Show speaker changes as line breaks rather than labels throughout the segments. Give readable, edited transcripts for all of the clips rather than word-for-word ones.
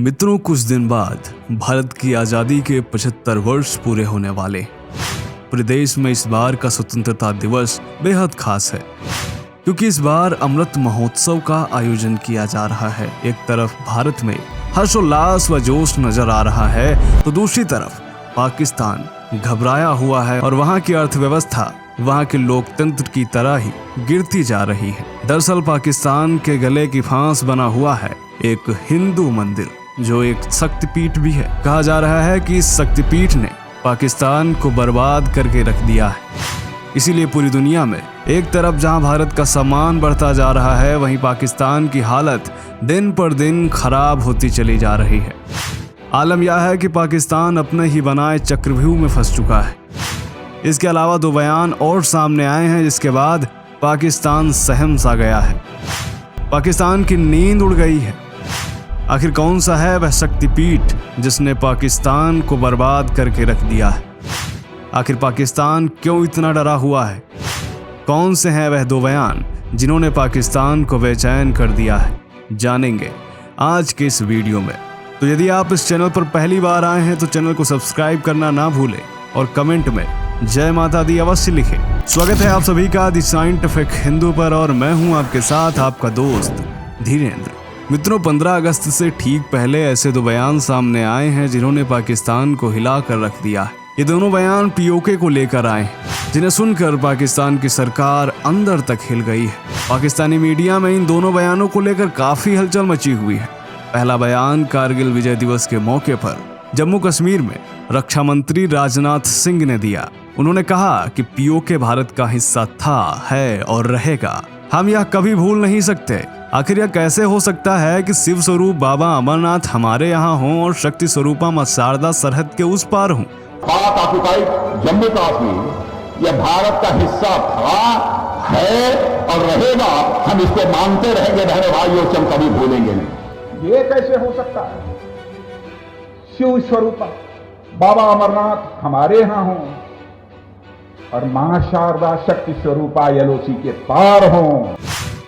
मित्रों, कुछ दिन बाद भारत की आज़ादी के 75 वर्ष पूरे होने वाले। पूरे देश में इस बार का स्वतंत्रता दिवस बेहद खास है क्योंकि इस बार अमृत महोत्सव का आयोजन किया जा रहा है। एक तरफ भारत में हर्षोल्लास व जोश नजर आ रहा है तो दूसरी तरफ पाकिस्तान घबराया हुआ है और वहाँ की अर्थव्यवस्था वहाँ के लोकतंत्र की तरह ही गिरती जा रही है। दरअसल पाकिस्तान के गले की फांस बना हुआ है एक हिंदू मंदिर जो एक शक्तिपीठ भी है। कहा जा रहा है कि इस शक्तिपीठ ने पाकिस्तान को बर्बाद करके रख दिया है। इसीलिए पूरी दुनिया में एक तरफ जहां भारत का सम्मान बढ़ता जा रहा है, वहीं पाकिस्तान की हालत दिन पर दिन खराब होती चली जा रही है। आलम यह है कि पाकिस्तान अपने ही बनाए चक्रव्यूह में फंस चुका है। इसके अलावा दो बयान और सामने आए हैं जिसके बाद पाकिस्तान सहम सा गया है। पाकिस्तान की नींद उड़ गई है। आखिर कौन सा है वह शक्तिपीठ जिसने पाकिस्तान को बर्बाद करके रख दिया है? आखिर पाकिस्तान क्यों इतना डरा हुआ है? कौन से हैं वह दो बयान जिन्होंने पाकिस्तान को बेचैन कर दिया है? जानेंगे आज के इस वीडियो में। तो यदि आप इस चैनल पर पहली बार आए हैं तो चैनल को सब्सक्राइब करना ना भूलें और कमेंट में जय माता दी अवश्य लिखें। स्वागत है आप सभी का द साइंटिफिक हिंदू पर और मैं हूं आपके साथ आपका दोस्त धीरेन्द्र। मित्रों, 15 अगस्त से ठीक पहले ऐसे दो बयान सामने आए हैं जिन्होंने पाकिस्तान को हिला कर रख दिया है। ये दोनों बयान पीओके को लेकर आए हैं जिन्हें सुनकर पाकिस्तान की सरकार अंदर तक हिल गई है। पाकिस्तानी मीडिया में इन दोनों बयानों को लेकर काफी हलचल मची हुई है। पहला बयान कारगिल विजय दिवस के मौके पर जम्मू कश्मीर में रक्षा मंत्री राजनाथ सिंह ने दिया। उन्होंने कहा कि पीओके भारत का हिस्सा था, है और रहेगा। हम यह कभी भूल नहीं सकते। आखिर यह कैसे हो सकता है कि शिव स्वरूप बाबा अमरनाथ हमारे यहाँ हों और शक्ति स्वरूपा मां शारदा सरहद के उस पार हों?
पाक ऑक्युपाइड जम्मू कश्मीर यह भारत का हिस्सा था, है और रहेगा। हम इसको मानते रहेंगे बहनों भाइयों, हम कभी भूलेंगे नहीं।
ये कैसे हो सकता है? शिव स्वरूपा बाबा अमरनाथ हमारे यहां हों और मां शारदा शक्ति स्वरूपा एलओसी के पार हों।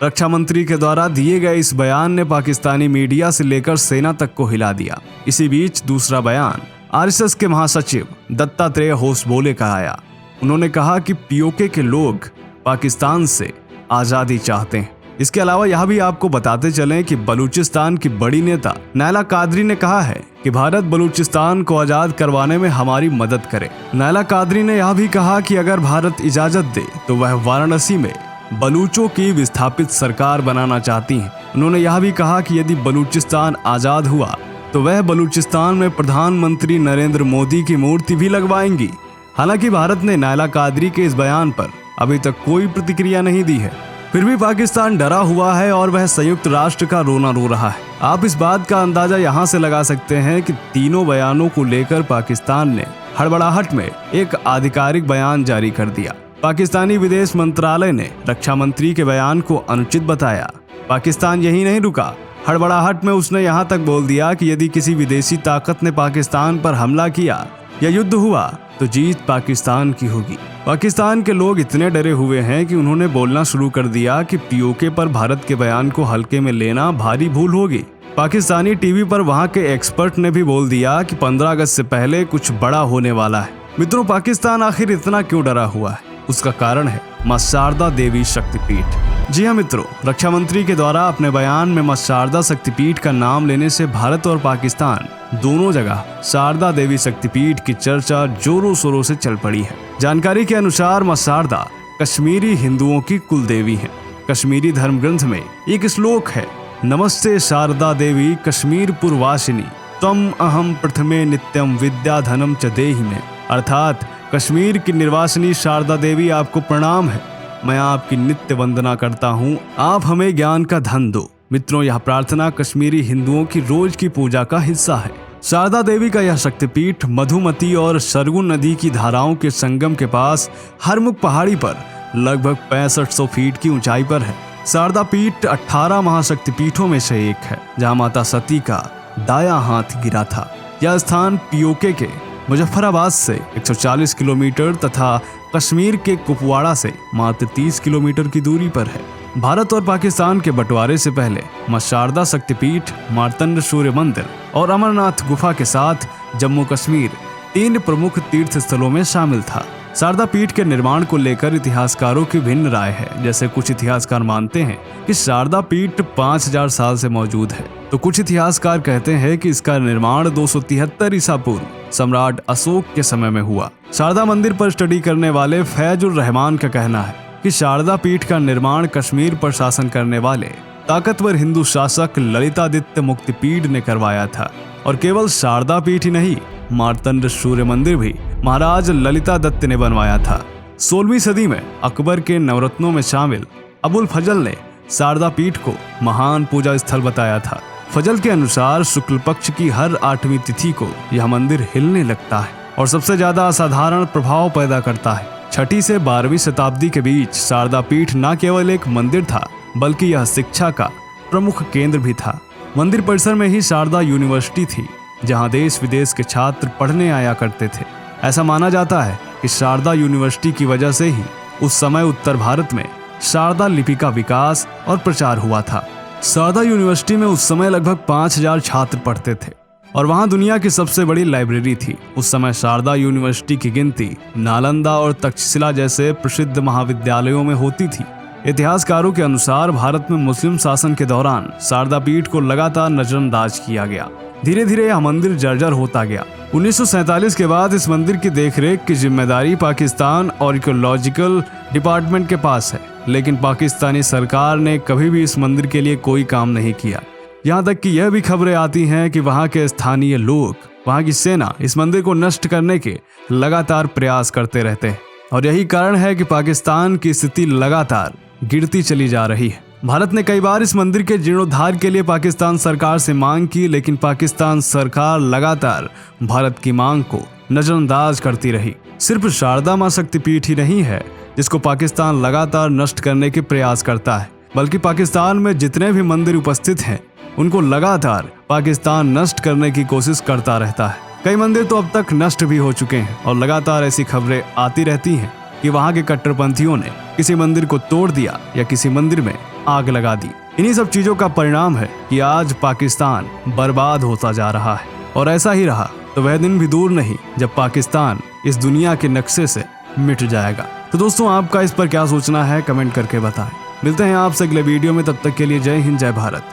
रक्षा मंत्री के द्वारा दिए गए इस बयान ने पाकिस्तानी मीडिया से लेकर सेना तक को हिला दिया। इसी बीच दूसरा बयान आरएसएस के महासचिव दत्तात्रेय होसबोले का आया। उन्होंने कहा कि पीओके के लोग पाकिस्तान से आजादी चाहते हैं। इसके अलावा यह भी आपको बताते चलें कि बलूचिस्तान की बड़ी नेता नैला कादरी ने कहा है कि भारत बलूचिस्तान को आजाद करवाने में हमारी मदद करे। नैला कादरी ने यह भी कहा कि अगर भारत इजाजत दे तो वह वाराणसी में बलूचों की विस्थापित सरकार बनाना चाहती हैं। उन्होंने यह भी कहा कि यदि बलूचिस्तान आजाद हुआ तो वह बलूचिस्तान में प्रधानमंत्री नरेंद्र मोदी की मूर्ति भी लगवाएंगी। हालांकि भारत ने नैला कादरी के इस बयान पर अभी तक कोई प्रतिक्रिया नहीं दी है। फिर भी पाकिस्तान डरा हुआ है और वह संयुक्त राष्ट्र का रोना रो रहा है। आप इस बात का अंदाजा यहाँ से लगा सकते हैं कि तीनों बयानों को लेकर पाकिस्तान ने हड़बड़ाहट में एक आधिकारिक बयान जारी कर दिया। पाकिस्तानी विदेश मंत्रालय ने रक्षा मंत्री के बयान को अनुचित बताया। पाकिस्तान यही नहीं रुका, हड़बड़ाहट में उसने यहाँ तक बोल दिया कि यदि किसी विदेशी ताकत ने पाकिस्तान पर हमला किया या युद्ध हुआ तो जीत पाकिस्तान की होगी। पाकिस्तान के लोग इतने डरे हुए हैं कि उन्होंने बोलना शुरू कर दिया कि पीओके पर भारत के बयान को हल्के में लेना भारी भूल होगी। पाकिस्तानी टीवी पर वहां के एक्सपर्ट ने भी बोल दिया कि 15 अगस्त से पहले कुछ बड़ा होने वाला है। मित्रों, पाकिस्तान आखिर इतना क्यों डरा हुआ है? उसका कारण है मां शारदा देवी शक्तिपीठ। जी हाँ मित्रों, रक्षा मंत्री के द्वारा अपने बयान में मां शारदा शक्तिपीठ का नाम लेने से भारत और पाकिस्तान दोनों जगह शारदा देवी शक्तिपीठ की चर्चा जोरों शोरों से चल पड़ी है। जानकारी के अनुसार मां शारदा कश्मीरी हिंदुओं की कुल देवी हैं। कश्मीरी धर्म ग्रंथ में एक श्लोक है, नमस्ते शारदा देवी कश्मीर पुरवासिनी तम अहम प्रथमे नित्यम विद्या धनम च देहि में। अर्थात कश्मीर की निर्वासिनी शारदा देवी आपको प्रणाम है, मैं आपकी नित्य वंदना करता हूँ, आप हमें ज्ञान का धन दो। मित्रों, यह प्रार्थना कश्मीरी हिंदुओं की रोज की पूजा का हिस्सा है। शारदा देवी का यह शक्तिपीठ मधुमती और सरगुन नदी की धाराओं के संगम के पास हरमुख पहाड़ी पर लगभग 6500 फीट की ऊंचाई पर है। शारदा पीठ 18 महाशक्तिपीठों में से एक है जहाँ माता सती का दायां हाथ गिरा था। यह स्थान पीओके के मुजफ्फराबाद से 140 किलोमीटर तथा कश्मीर के कुपवाड़ा से मात्र 30 किलोमीटर की दूरी पर है। भारत और पाकिस्तान के बंटवारे से पहले मां शारदा शक्तिपीठ, मार्तंड सूर्य मंदिर और अमरनाथ गुफा के साथ जम्मू कश्मीर 3 प्रमुख तीर्थ स्थलों में शामिल था। शारदा पीठ के निर्माण को लेकर इतिहासकारों की भिन्न राय है। जैसे कुछ इतिहासकार मानते हैं कि शारदा पीठ 5000 साल से मौजूद है, तो कुछ इतिहासकार कहते हैं कि इसका निर्माण 273 ईसा पूर्व सम्राट अशोक के समय में हुआ। शारदा मंदिर पर स्टडी करने वाले फैजुर रहमान का कहना है कि शारदा पीठ का निर्माण कश्मीर पर शासन करने वाले ताकतवर हिंदू शासक ललितादित्य मुक्तिपीड ने करवाया था। और केवल शारदा पीठ ही नहीं, मार्तंड सूर्य मंदिर भी महाराज ललितादित्य ने बनवाया था। 16वीं सदी में अकबर के नवरत्नों में शामिल अबुल फजल ने शारदा पीठ को महान पूजा स्थल बताया था। फजल के अनुसार शुक्ल पक्ष की हर 8वीं तिथि को यह मंदिर हिलने लगता है और सबसे ज्यादा असाधारण प्रभाव पैदा करता है। 6ठी से 12वीं शताब्दी के बीच शारदा पीठ न केवल एक मंदिर था, बल्कि यह शिक्षा का प्रमुख केंद्र भी था। मंदिर परिसर में ही शारदा यूनिवर्सिटी थी, जहां देश विदेश के छात्र पढ़ने आया करते थे। ऐसा माना जाता है कि शारदा यूनिवर्सिटी की वजह से ही उस समय उत्तर भारत में शारदा लिपि का विकास और प्रचार हुआ था। शारदा यूनिवर्सिटी में उस समय लगभग 5000 छात्र पढ़ते थे और वहां दुनिया की सबसे बड़ी लाइब्रेरी थी। उस समय शारदा यूनिवर्सिटी की गिनती नालंदा और तक्षशिला जैसे प्रसिद्ध महाविद्यालयों में होती थी। इतिहासकारों के अनुसार भारत में मुस्लिम शासन के दौरान शारदा पीठ को लगातार नजरअंदाज किया गया। धीरे धीरे यह मंदिर जर्जर होता गया। 1947 के बाद इस मंदिर की देखरेख की जिम्मेदारी पाकिस्तान आर्कियोलॉजिकल डिपार्टमेंट के पास है, लेकिन पाकिस्तानी सरकार ने कभी भी इस मंदिर के लिए कोई काम नहीं किया। यहाँ तक कि यह भी खबरें आती हैं कि वहाँ के स्थानीय लोग, वहाँ की सेना इस मंदिर को नष्ट करने के लगातार प्रयास करते रहते हैं और यही कारण है कि पाकिस्तान की स्थिति लगातार गिरती चली जा रही है। भारत ने कई बार इस मंदिर के जीर्णोद्धार के लिए पाकिस्तान सरकार से मांग की, लेकिन पाकिस्तान सरकार लगातार भारत की मांग को नजरअंदाज करती रही। सिर्फ शारदा मां शक्तिपीठ ही नहीं है जिसको पाकिस्तान लगातार नष्ट करने के प्रयास करता है, बल्कि पाकिस्तान में जितने भी मंदिर उपस्थित हैं उनको लगातार पाकिस्तान नष्ट करने की कोशिश करता रहता है। कई मंदिर तो अब तक नष्ट भी हो चुके हैं और लगातार ऐसी खबरें आती रहती हैं कि वहां के कट्टरपंथियों ने किसी मंदिर को तोड़ दिया या किसी मंदिर में आग लगा दी। इन्हीं सब चीजों का परिणाम है कि आज पाकिस्तान बर्बाद होता जा रहा है और ऐसा ही रहा तो वह दिन भी दूर नहीं जब पाकिस्तान इस दुनिया के नक्शे से मिट जाएगा। तो दोस्तों, आपका इस पर क्या सोचना है कमेंट करके बताएं। मिलते हैं आपसे अगले वीडियो में, तब तक के लिए जय हिंद, जय भारत,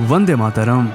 वंदे मातरम।